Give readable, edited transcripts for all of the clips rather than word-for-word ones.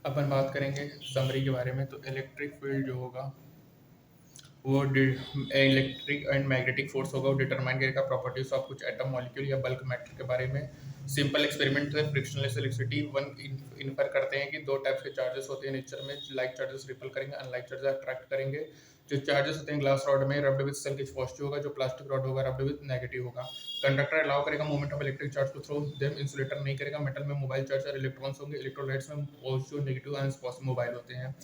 अपन बात करेंगे समरी के बारे में। तो इलेक्ट्रिक फील्ड जो होगा वो इलेक्ट्रिक एंड मैग्नेटिक फोर्स होगा, वो डिटरमाइन करेगा प्रॉपर्टीज ऑफ कुछ एटम मॉलिक्यूल या बल्क मैटर के बारे में। सिंपल एक्सपेरिमेंट से फ्रिक्शनलेस इलेक्ट्रिसिटी वन इन्फर करते हैं कि दो टाइप्स के चार्जेस होते हैं नेचर में। लाइक चार्जेस रिपल करेंगे, अनलाइक चार्जेस अट्रैक्ट करेंगे। जो चार्जेस होते हैं ग्लास रॉड में रब्ड विद सेल्फ पॉजिटिव होगा, जो प्लास्टिक रॉड होगा रब्ड विद नेगेटिव होगा। कंडक्टर अलाउ करेगा मूवमेंट ऑफ इलेक्ट्रिक चार्ज को थ्रू देम, इंसुलेटर नहीं करेगा। मेटल में मोबाइल चार्ज और इलेक्ट्रॉन्स होंगे, इलेक्ट्रोलाइट्स में पॉजिटिव नेगेटिव आयंस मोबाइल होते हैं।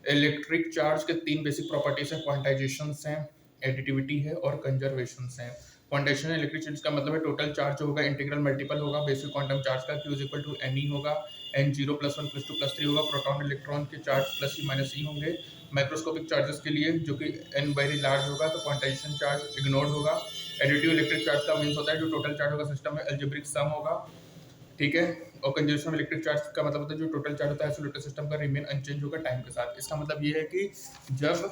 इलेक्ट्रिक चार्ज के तीन बेसिक प्रॉपर्टीज हैं, क्वांटाइजेशन हैं, एडिटिविटी है और कंजर्वेशन है। क्वांटाइजेशन इलेक्ट्रिक चार्ज का मतलब है टोटल चार्ज होगा इंटीग्रल मल्टीपल होगा बेसिक क्वांटम चार्ज का, Q is equal to N E होगा, N zero plus one plus two plus three होगा। प्रोटॉन इलेक्ट्रॉन के charge plus E minus E होंगे। माइक्रोस्कोपिक चार्जेस के लिए जो कि एन वेरी लार्ज होगा तो क्वांटाइजेशन चार्ज इग्नोर्ड होगा। एडिटिव इलेक्ट्रिक चार्ज का मीन्स होता है जो टोटल चार्ज होगा सिस्टम में एल्जेब्रिक सम होगा, ठीक है। और कंजर्वेशन इलेक्ट्रिक चार्ज का मतलब होता है जो टोटल चार्ज होता है आइसोलेटेड सिस्टम का रिमेन अनचेंज होगा टाइम के साथ। इसका मतलब ये है कि जब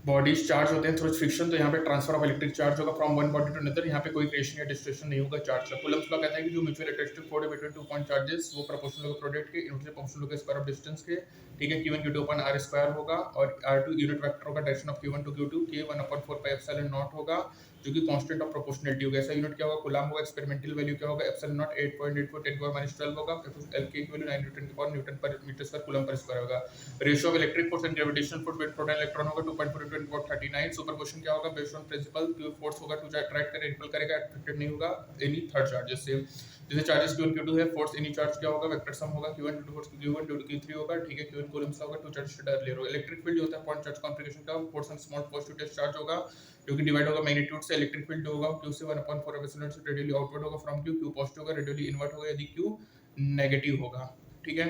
बॉडीज चार्ज होते हैं थ्रू फ्रिक्शन तो यहाँ पे ट्रांसफर ऑफ इलेक्ट्रिक चार्ज होगा from one body to another. यहाँ पे कोई क्रिएशन या डिस्ट्रक्शन नहीं होगा चार्ज का। कूलम्ब्स लॉ कहता है कि जो म्यूचुअल अट्रैक्टिव फोर्स है बिटवीन टू पॉइंट चार्जेस वो प्रोपोर्शनल होगा प्रोडक्ट के इनवर्सली प्रोपोर्शनल होगा स्क्वायर ऑफ डिस्टेंस के, ठीक है। Q1 Q2 अपन R स्क्वायर होगा और R2 यूनिट वेक्टर होगा direction of Q1 to Q2 के 1/4 पाई एप्सिलॉन नॉट होगा जो कि कांस्टेंट ऑफ प्रोपोर्शनलिटी होगा। ऐसा यूनिट क्या होगा कूलम्ब होगा, एक्सपेरिमेंटल वैल्यू क्या होगा एप्सिलॉन नॉट 8.84 10 की पावर -12 होगा। L के वैल्यू 9 न्यूटन की पावर न्यूटन पर मीटर स्क्वायर कूलम्ब पर स्क्वायर होगा। Ratio of electric force and gravitational force between proton electron होगा 2.4 × 10⁻39। सुपरपोजिशन क्या होगा based on principle Q force होगा टू अट्रैक्ट करे रिपल करेगा, अट्रैक्टेड नहीं होगा एनी थर्ड चार्जेस से। जैसे चार्जेस Q1 Q2 है, फोर्स एनी चार्ज क्या होगा वेक्टर सम होगा Q1 Q2 force Q1 Q2 Q3 होगा, ठीक है। Q1 कूलम्ब्स होगा टू चार्ज अर्लियर होगा। इलेक्ट्रिक फील्ड जो होता है पॉइंट चार्ज कॉन्फिगरेशन का force on small positive test charge होगा जो कि डिवाइड होगा मैग्नीट्यूड से। इलेक्ट्रिक फील्ड होगा Q से 1/4 एप्सिलॉन से रेडियली आउटवर्ड होगा फ्रॉम Q पॉजिटिव होगा, रेडियली इनवर्ट होगा यदि Q नेगेटिव होगा, ठीक है।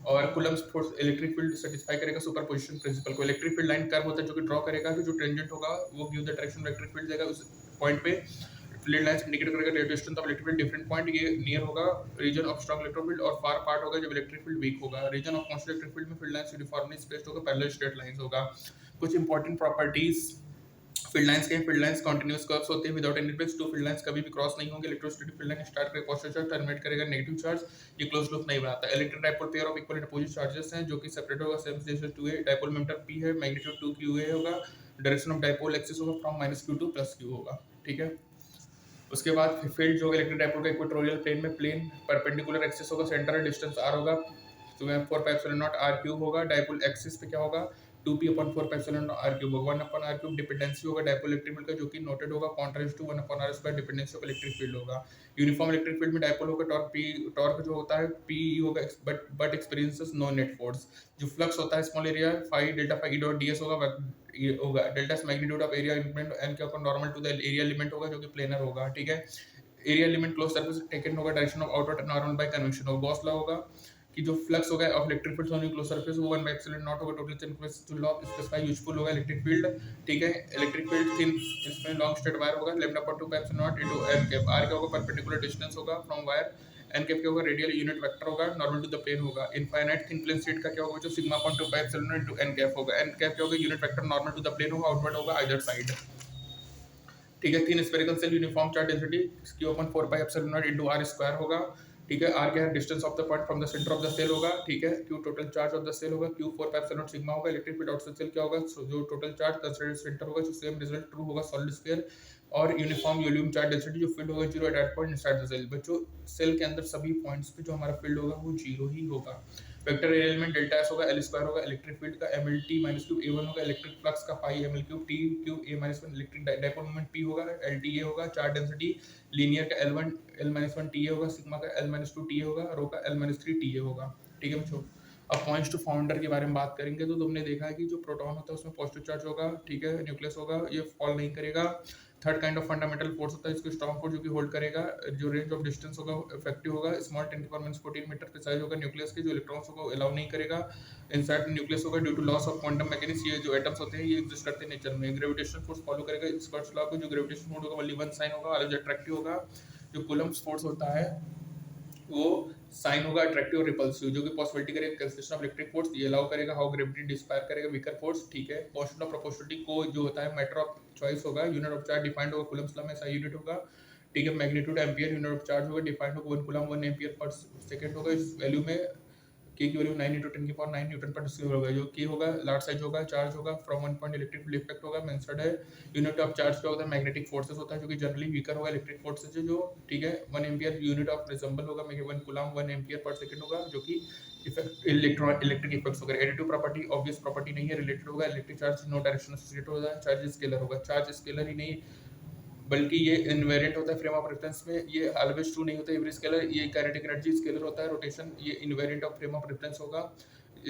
और Coulomb's force electric field satisfy करेगा सुपरपोजिशन प्रिंसिपल को। इलेक्ट्रिक फील्ड लाइन कर्व होता है जो कि ड्रॉ करेगा कि जो टेंजेंट होगा वो give the direction electric field देगा उस पॉइंट पे। फील्ड लाइंस इंडिकेट करेगा distance of electric field different point, ये नियर होगा region of strong electric field और फार पार्ट होगा जब इलेक्ट्रिक फील्ड वीक होगा। Region of constant electric field में फील्ड लाइंस यूनिफॉर्मली स्पेस्ड होगा, पैरेलल स्ट्रेट लाइंस होगा। कुछ इंपॉर्टेंट प्रॉपर्टीज फील्ड लाइंस के, फील्ड लाइंस कंटीन्यूअस कर्व्स होते हैं without any breaks. To field lines कभी भी क्रॉस नहीं होंगे। इलेक्ट्रोस्टैटिक फील्ड लाइन स्टार्ट करेगा पॉजिटिव चार्ज, टर्मिनेट करेगा नेगेटिव चार्ज, ये क्लोज लूप नहीं बनाता। Electric dipole pair of equal and opposite charges हैं जो कि सेपरेट होगा सेम जैसे 2a। डाइपोल मोमेंटम p है, मैग्नीट्यूड 2qa होगा, डायरेक्शन ऑफ डाइपोल एक्सिस होगा फ्रॉम -q टू +q होगा, ठीक है। उसके बाद फील्ड जो इलेक्ट्रिक डाइपोल का इक्वेटोरियल प्लेन में प्लेन परपेंडिकुलर एक्सिस होगा, सेंटर डिस्टेंस r होगा, तो 4 pi epsilon naught r cube होगा। डाइपोल एक्सिस पे क्या होगा 2p/4 pi epsilon naught r cube होगा। 1/r क्यूब डिपेंडेंसी होगा डाइपोल इलेक्ट्रिक फील्ड का जो कि नोटेड होगा contrast to 1/r square dependency of electric field होगा। यूनिफॉर्म इलेक्ट्रिक फील्ड में डाइपोल होगा टॉर्क p, टॉर्क जो होता है p होगा but experiences no net force. जो फ्लक्स होता है small area phi delta phi dot ds होगा, ये होगा delta magnitude of area element n के ऊपर normal to the area element होगा जो कि प्लेनर होगा, ठीक है। Area element close surface taken होगा, direction of outward normal by convention होगा। गॉस लॉ होगा कि जो फ्लक्स होगा of electric field on close surface वो 1/ε0 होगा। Total chain law specify useful होगा इलेक्ट्रिक फील्ड, ठीक है। इलेक्ट्रिक फील्ड थिन इसमें लॉन्ग स्ट्रेट वायर होगा, λ/2πε0 इनटू n कैप। r क्या होगा परपेंडिकुलर डिस्टेंस होगा फ्रॉम वायर, n कैप क्या होगा रेडियल यूनिट वेक्टर होगा, नॉर्मल टू द प्लेन होगा। इनफाइनाइट थिन प्लेन स्टेट का क्या होगा जो σ/2πε0 इनटू n कैप होगा। n कैप क्या होगा unit vector normal to the plane होगा, आउटवर्ड होगा आइदर साइड, ठीक है। तीन spherical shell uniform charge density Q/4 पाई epsilon naught into r square होगा, ठीक है। r क्या है distance of the point from the centre of the shell होगा, ठीक है। Q total charge of the shell होगा, Q4 पाई एप्सिलॉन सिग्मा होगा। इलेक्ट्रिक फील्ड आउटसाइड सेल क्या होगा जो टोटल चार्ज कंसिडर्ड सेंटर होगा जो सेम रिजल्ट ट्रू होगा सॉलिड स्फीयर। और यूनिफॉर्म वॉल्यूम चार्ज डेंसिटी जो फील्ड होगा 0 at point inside the cell. बच्चों सेल के अंदर सभी पॉइंट्स पे जो हमारा फील्ड होगा वो 0 ही होगा। वेक्टर एलिमेंट डेल्टा एस होगा, एल स्क्वायर होगा। इलेक्ट्रिक फील्ड का mlt माइनस क्यूब a1 होगा। इलेक्ट्रिक फ्लक्स का पाई ml cube t cube a minus 1। Electric dipole moment p होगा, lta होगा। चार्ज डेंसिटी लीनियर का l1 l माइनस 1 ta होगा, sigma का l माइनस 2 ta होगा, रो का l माइनस 3 ta होगा, ठीक है बच्चों। अब पॉइंट्स टू फाउंडर के बारे में बात करेंगे तो तुमने देखा है कि जो प्रोटॉन होता है उसमें पॉजिटिव चार्ज होगा, ठीक है। न्यूक्लियस होगा, ये फॉल नहीं करेगा। Third kind of fundamental force होता है इसको स्ट्रॉन्ग फोर्स जो कि होल्ड करेगा। जो रेंज ऑफ डिस्टेंस होगा इफेक्टिव होगा, स्मॉल 10 की पावर -14 मीटर पे साइज होगा न्यूक्लियस के। जो इलेक्ट्रॉन्स होगा अलाउ नहीं करेगा इनसाइड न्यूक्लियस होगा due to loss of quantum mechanics. ये जो एटम्स होते हैं ये एग्जिस्ट करते हैं नेचर में। ग्रेविटेशनल फोर्स फॉलो करेगा इस फर्स्ट लॉ को। जो ग्रेविटेशन फोर्स होगा ओनली वन साइन होगा, अलग अट्रैक्टिव होगा। जो कूलम्ब्स फोर्स होता है वो साइन होगा अट्रैक्टिव और रिपल्सिव, जो कि पॉसिबिलिटी करेगा कैंसलेशन ऑफ इलेक्ट्रिक फोर्स, ये अलाउ करेगा हाउ ग्रेविटी डिस्पायर करेगा वीकर फोर्स, ठीक है। कांस्टेंट ऑफ प्रोपोर्शनलिटी को जो होता है मैटर ऑफ चॉइस होगा। यूनिट ऑफ चार्ज डिफाइंड होगा कूलम्ब्स लॉ में, ऐसा यूनिट होगा ठीक है। Magnitude ampere unit of charge होगा, डिफाइंड होगा 1 कूलम 1 एम्पियर पर सेकंड होगा। इस वैल्यू में के की वैल्यू 9 × 10⁹ न्यूटन पर डिस्क्रिप्ट होगा। जो की होगा लार्ज साइज होगा, चार्ज होगा from one point, electric field effect होगा मेंशन्ड है। यूनिट ऑफ चार्ज क्या होता है, मैग्नेटिक फोर्सेस होता है, जो कि जनरली वीकर होगा इलेक्ट्रिक फोर्सेस जो, ठीक है। 1 एम्पियर यूनिट ऑफ रिजम्बल होगा, 1 कूलम 1 एम्पियर पर सेकंड होगा, जो कि इफेक्ट इलेक्ट्रिक इफेक्ट्स वगैरह। एडिटिव प्रॉपर्टी ऑब्वियस प्रॉपर्टी नहीं है, रिलेटेड होगा। Electric charge no direction associated होता है, चार्ज स्केलर होगा। चार्ज स्केलर ही नहीं बल्कि ये इन्वेरिएंट होता है फ्रेम ऑफ रेफरेंस में, ये ऑलवेज ट्रू नहीं होता एवरी स्केलर। ये काइनेटिक एनर्जी स्केलर होता है, रोटेशन ये invariant of frame of reference होगा।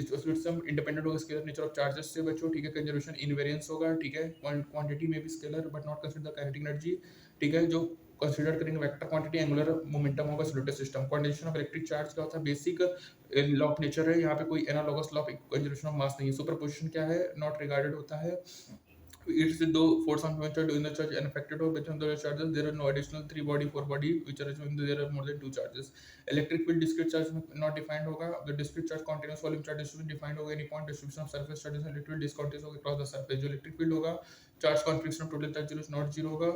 सिस्टम इंडिपेंडेंट होगा स्केलर नेचर ऑफ चार्जेस से बच्चों, ठीक है। कंजर्वेशन इनवेरिएंस होगा, ठीक है। क्वांटिटी में भी scalar but not consider kinetic energy, ठीक है। जो कंसीडर करेंगे वेक्टर क्वांटिटी एंगुलर मोमेंटम होगा solid system. Quantitation of electric charge क्या होता है, बेसिक लॉ ऑफ नेचर है, यहाँ पे कोई analogous law of conservation of mass नहीं है। सुपरपोजिशन क्या है, नॉट रिगार्डेड होता है। It's the force on which are doing the charge unaffected or between the charges. There are no additional 3 body 4 body which are assuming there are more than 2 charges. Electric field discrete charge not defined होगा. The discrete charge continuous volume charge distribution defined होगा. Any point distribution of surface charges and electric field discontinuous होगा across the surface. जो electric field होगा, charge configuration of total charge is not zero होगा.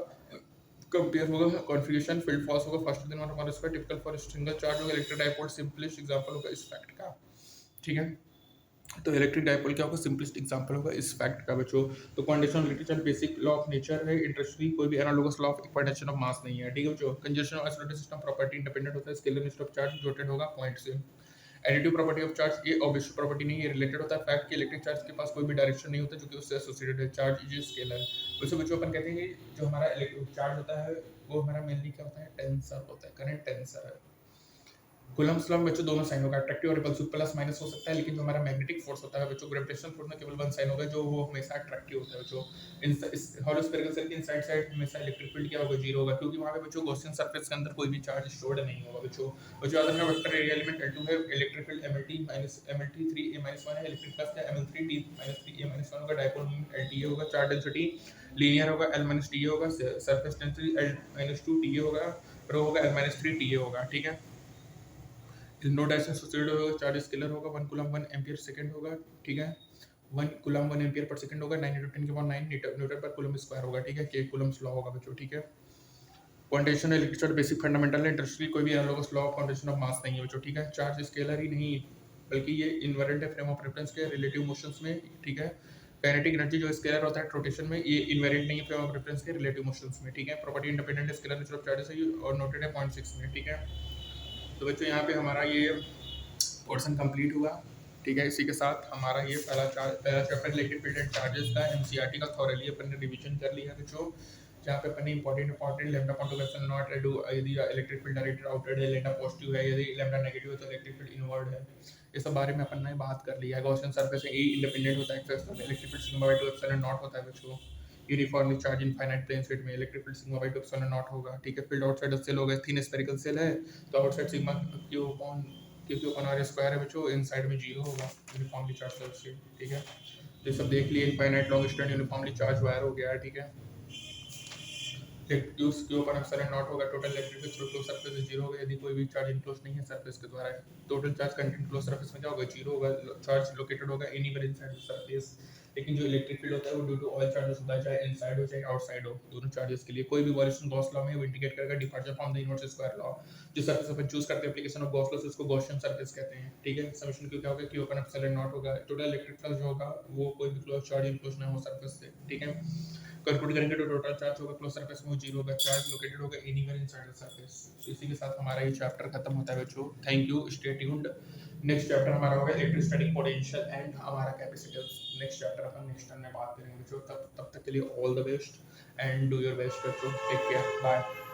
Compare होगा configuration field false होगा faster than 1/2 typical for single charge होगा। Electric dipole simplest example होगा इस fact का, ठीक है। तो इलेक्ट्रिक डाइपोल क्या होगा, सिंपलेस्ट एग्जांपल होगा इस फैक्ट का बच्चों। तो quantitation of electric charge basic law of nature है, इंटरेस्टिंग कोई भी analogous law of quantitation of mass नहीं है, ठीक है बच्चों। Conservation of isolated system property independent होता है, scalar nature of charge rotate होगा पॉइंट से। एडिटिव प्रॉपर्टी ऑफ चार्ज ये ऑब्वियस प्रॉपर्टी नहीं है, रिलेटेड होता है फैक्ट कि इलेक्ट्रिक चार्ज के पास कोई भी डायरेक्शन नहीं होता जो कि उससे एसोसिएटेड है। Charge is scalar. वैसे बच्चों अपन कहते हैं कि जो हमारा इलेक्ट्रिक चार्ज होता है वो हमारा मेनली क्या होता है, टेंसर होता है, करंट टेंसर है। कूलम्ब्स लॉ में बच्चों दोनों साइन होगा, अट्रैक्टिव और रिपल्सिव प्लस माइनस हो सकता है, लेकिन जो हमारा मैग्नेटिक फोर्स होता है बच्चों, ग्रेविटेशनल फोर्स में केवल वन साइन होगा, जो वो हमेशा अट्रैक्टिव होता है बच्चों। इस हॉलो स्फेरिकल सेल के इनसाइड साइड हमेशा इलेक्ट्रिक फील्ड क्या होगा, जीरो होगा, क्योंकि वहां पे बच्चों गॉसियन सरफेस के अंदर कोई भी चार्ज स्टोर्ड नहीं होगा बच्चों। याद रखना वेक्टर एरिया एलिमेंट L2 है, electric field MLT MLT 3a-1 है, इलेक्ट्रिक फ्लक्स क्या ML3d -3a-1 होगा, डाइपोल मोमेंट LTA होगा, चार्ज डेंसिटी लीनियर होगा L-TA होगा, सरफेस टेंसिटी L-2TA होगा, रो होगा L-3TA होगा, ठीक है। नो डायरेक्शन एसोसिएटेड होगा, चार्ज स्केलर होगा, 1 कूलम 1 एम्पीयर सेकंड होगा, ठीक है। 1 कूलम 1 एम्पीयर पर सेकंड होगा, 9 × 10⁹ न्यूटन पर कूलम स्क्वायर होगा, ठीक है। के कूलम्स लॉ होगा बच्चों, ठीक है। Quantitation electric charge basic fundamental है, इंटरेस्टिंग कोई भी analogous law of quantitation of mass नहीं है बच्चों, ठीक है। चार्ज स्केलर ही नहीं बल्कि ये इन्वेरिएंट है फ्रेम ऑफ रेफरेंस के रिलेटिव मोशंस में, ठीक है। काइनेटिक एनर्जी जो स्केलर होता है रोटेशन में, ये इन्वेरिएंट नहीं है फ्रेम ऑफ रेफरेंस के रिलेटिव मोशंस में, ठीक है। Property independent scalar nature of charges है और नोटेड है 0.6 में, ठीक है। तो बच्चों यहाँ पे हमारा ये पोर्शन कंप्लीट हुआ, ठीक है। इसी के साथ हमारा ये पहला chapter electric field and charges का एनसीईआरटी का थॉरली अपन ने रिवीजन कर लिया बच्चों, जहाँ पे अपन ने important lambda contribution not do, यदि इलेक्ट्रिक फील्ड डायरेक्टेड आउटवर्ड है, लैम्डा पॉजिटिव है, यदि लैम्डा नेगेटिव है तो इलेक्ट्रिक फील्ड इनवर्ड है, ये सब बारे में अपन ने बात कर लिया है। गॉसियन सरफेस है, ए इंडिपेंडेंट होता है, electric field sigma by 2 epsilon naught होता है बच्चों। Uniformly charge infinite plane state में electric field sigma by 2 epsilon naught होगा, ठीक है। फील्ड आउटसाइड सेल होगा, थिन स्फेरिकल सेल है तो outside sigma Q upon R square है बच्चों, इनसाइड में 0 होगा यूनिफॉर्मली चार्ज सेल से, ठीक है। तो ये सब देख लिए, infinite long distance uniformly charge wire हो गया है, ठीक है। क्यूज क्यू अपन एप्सिलॉन नॉट होगा, total electric field through close surface से 0 होगा यदि कोई भी चार्ज इनक्लोज नहीं है सरफेस के द्वारा। Total charge content close surface में क्या होगा, 0 होगा, चार्ज लोकेटेड होगा एनीवेयर इनसाइड द सरफेस। लेकिन जो इलेक्ट्रिक फील्ड होता है वो ड्यू टू ऑल चार्जेस होता है, चाहे इनसाइड हो चाहे आउटसाइड हो, दोनों चार्जेस के लिए। कोई भी वॉल्यूशन गॉस लॉ में वो इंडिकेट करेगा departure from the inverse square law. जो सरफेस अपन चूज करते हैं एप्लीकेशन ऑफ गॉस लॉ से उसको गॉसियन सरफेस कहते हैं, ठीक है। समेशन क्यू क्या होगा, क्यू अपन एप्सिलॉन नॉट होगा, टोटल इलेक्ट्रिक फ्लक्स जो होगा वो कोई भी क्लोज चार्ज इनक्लोज ना हो सरफेस से, ठीक है। कंक्लूड करेंगे तो टोटल चार्ज होगा क्लोज सरफेस में वो 0 होगा, चार्ज लोकेटेड होगा एनीवेयर इनसाइड द सरफेस। इसी के साथ हमारा ये चैप्टर खत्म होता है बच्चों, thank you, stay tuned. Next chapter हमारा होगा इलेक्ट्रोस्टैटिक पोटेंशियल एंड हमारा कैपेसिटेंस। नेक्स्ट चैप्टर अपन नेक्स्ट टाइम में बात करेंगे बच्चों, तब तक के लिए all the best and do your best बच्चों, टेक केयर, बाय।